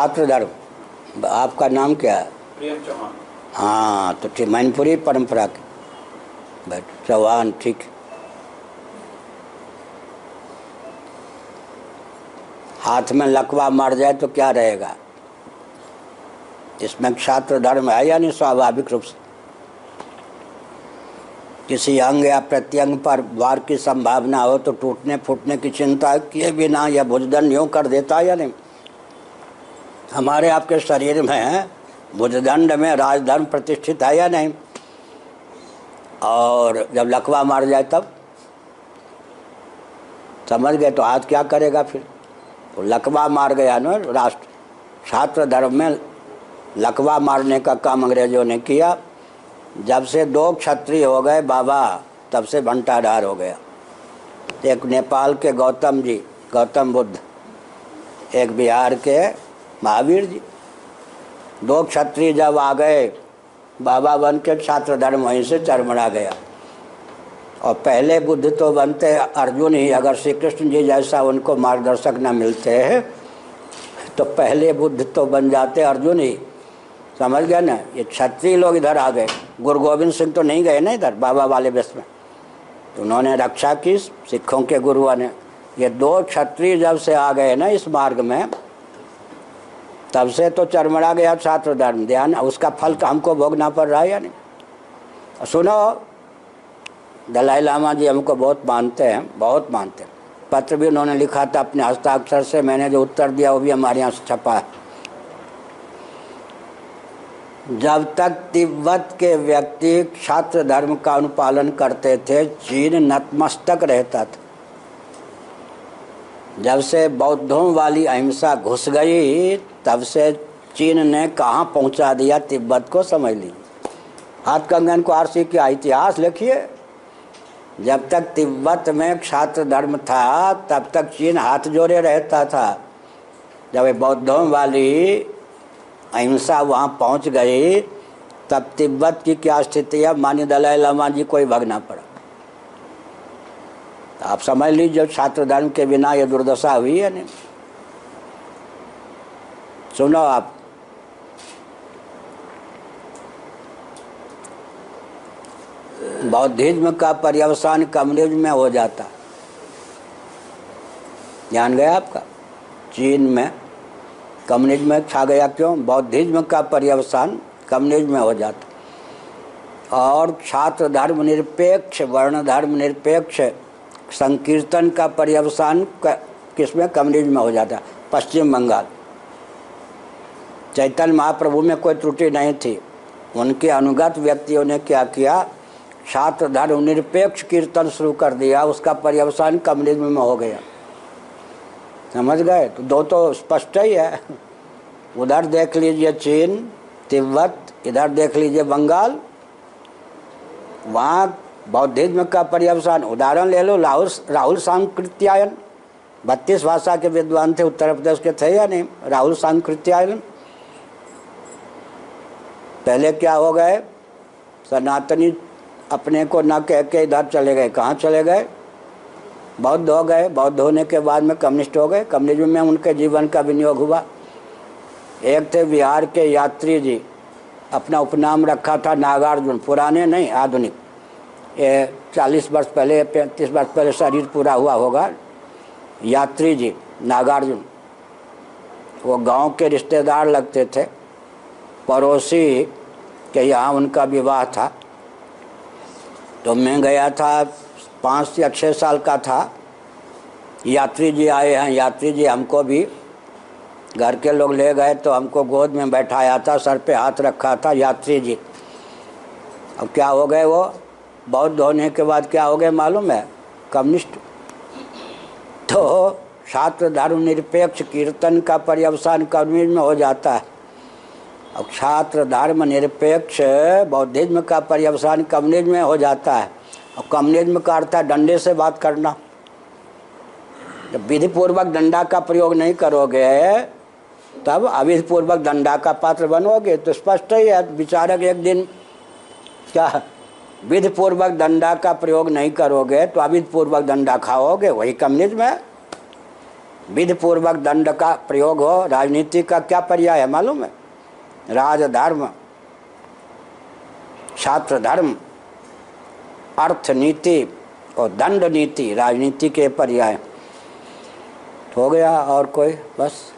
छात्र धर्म। आपका नाम क्या है? प्रियम चौहान। हाँ तो ठीक, मैनपुरी परंपरा के बट चौहान, ठीक। हाथ में लकवा मर जाए तो क्या रहेगा? इसमें छात्र धर्म है या नहीं? स्वाभाविक रूप से किसी अंग या प्रत्यंग पर वार की संभावना हो तो टूटने फूटने की चिंता किए बिना यह भुजदंड यूँ कर देता या नहीं? हमारे आपके शरीर में भुजदंड में राजधर्म प्रतिष्ठित है या नहीं? और जब लकवा मार जाए तब समझ गए तो हाथ क्या करेगा फिर? तो लकवा मार गया ना राष्ट्र। छात्र धर्म में लकवा मारने का काम अंग्रेजों ने किया। जब से 2 क्षत्रिय हो गए बाबा, तब से भंटाधार हो गया। एक नेपाल के गौतम जी, गौतम बुद्ध, एक बिहार के महावीर जी। 2 क्षत्रिय जब आ गए बाबा बन के, छात्र धर्म वहीं से चरमरा गया। और पहले बुद्ध तो बनते अर्जुन ही, अगर श्री कृष्ण जी जैसा उनको मार्गदर्शक न मिलते तो पहले बुद्ध तो बन जाते अर्जुन ही। समझ गए ना? ये क्षत्रिय लोग इधर आ गए। गुरु गोविंद सिंह तो नहीं गए ना इधर बाबा वाले बेस में, तो उन्होंने रक्षा की सिखों के गुरुओं ने। ये 2 क्षत्रिय जब से आ गए ना इस मार्ग में, तब से तो चरमरा गया छात्र धर्म। ध्यान, उसका फल हमको भोगना पड़ रहा है या नहीं? सुनो, दलाई लामा जी हमको बहुत मानते हैं, बहुत मानते हैं। पत्र भी उन्होंने लिखा था अपने हस्ताक्षर से, मैंने जो उत्तर दिया वो भी हमारे यहाँ से छपा है। जब तक तिब्बत के व्यक्ति छात्र धर्म का अनुपालन करते थे, चीन नतमस्तक रहता था। जब से बौद्धों वाली अहिंसा घुस गई, तब से चीन ने कहाँ पहुँचा दिया तिब्बत को, समझ लीजिए। हाथ कंगन को आरसी का इतिहास लिखिए। जब तक तिब्बत में छात्र धर्म था, तब तक चीन हाथ जोड़े रहता था। जब बौद्धों वाली अहिंसा वहाँ पहुँच गई, तब तिब्बत की क्या स्थिति है माननीय दलाई लामा जी को ही भगना पड़ा। आप समझ लीजिए, छात्र धर्म के बिना ये दुर्दशा हुई है नहीं। सुनो आप, बौद्धिज्म का पर्यवसान कम्युनिज्म में हो जाता। ध्यान गया आपका? चीन में कम्युनिज्म में छा गया। क्यों? बौद्धिज्म का पर्यवसान कम्युनिज्म में हो जाता। और छात्र धर्म निरपेक्ष, वर्ण धर्म निरपेक्ष संकीर्तन का पर्यवसान किसमें? कम्युनिज्म में हो जाता। पश्चिम बंगाल, चैतन्य महाप्रभु में कोई त्रुटि नहीं थी। उनके अनुगत व्यक्तियों ने क्या किया? छात्र धर्म निरपेक्ष कीर्तन शुरू कर दिया, उसका पर्यवसान कम्युनिज्म में हो गया। समझ गए? तो 2 तो स्पष्ट ही है। उधर देख लीजिए चीन, तिब्बत, इधर देख लीजिए बंगाल, वहाँ बौद्धिज्म का पर्यवसान। उदाहरण ले लो, राहुल सांकृत्यायन, 32 भाषा के विद्वान थे, उत्तर प्रदेश के थे या नहीं? राहुल सांकृत्यायन पहले क्या हो गए? सनातनी अपने को न कह के इधर चले गए। कहाँ चले गए? बौद्ध हो गए। बौद्ध होने के बाद में कम्युनिस्ट हो गए। कम्युनिज्म में उनके जीवन का विनियोग हुआ। एक थे बिहार के यात्री जी, अपना उपनाम रखा था नागार्जुन। पुराने नहीं, आधुनिक। ये 40 वर्ष पहले, 35 वर्ष पहले शरीर पूरा हुआ होगा। यात्री जी नागार्जुन, वो गांव के रिश्तेदार लगते थे। पड़ोसी के यहाँ उनका विवाह था, तो मैं गया था, 5 या 6 साल का था। यात्री जी आए हैं। यात्री जी हमको भी घर के लोग ले गए, तो हमको गोद में बैठाया था, सर पे हाथ रखा था। यात्री जी अब क्या हो गए? वो बौद्ध होने के बाद क्या हो गए मालूम है? कम्युनिस्ट। तो छात्र धर्म निरपेक्ष कीर्तन का पर्यवसान कम्युनिज्म में हो जाता है। और छात्र धर्म निरपेक्ष बौद्धिज्म का पर्यवसान कम्युनिज्म में हो जाता है। और कम्युनिज्म का अर्थ है डंडे से बात करना। जब विधिपूर्वक डंडा का प्रयोग नहीं करोगे, तब अविधिपूर्वक दंडा का पात्र बनोगे। तो स्पष्ट ही है, विचारक एक दिन क्या विधिपूर्वक दंडा का प्रयोग नहीं करोगे तो अविधिपूर्वक दंडा खाओगे, वही कम्युनिज्म है। विधि पूर्वक दंड का प्रयोग हो। राजनीति का क्या पर्याय है मालूम है? राजधर्म, छात्र धर्म, अर्थ नीति और दंड नीति राजनीति के पर्याय। हो गया और कोई? बस।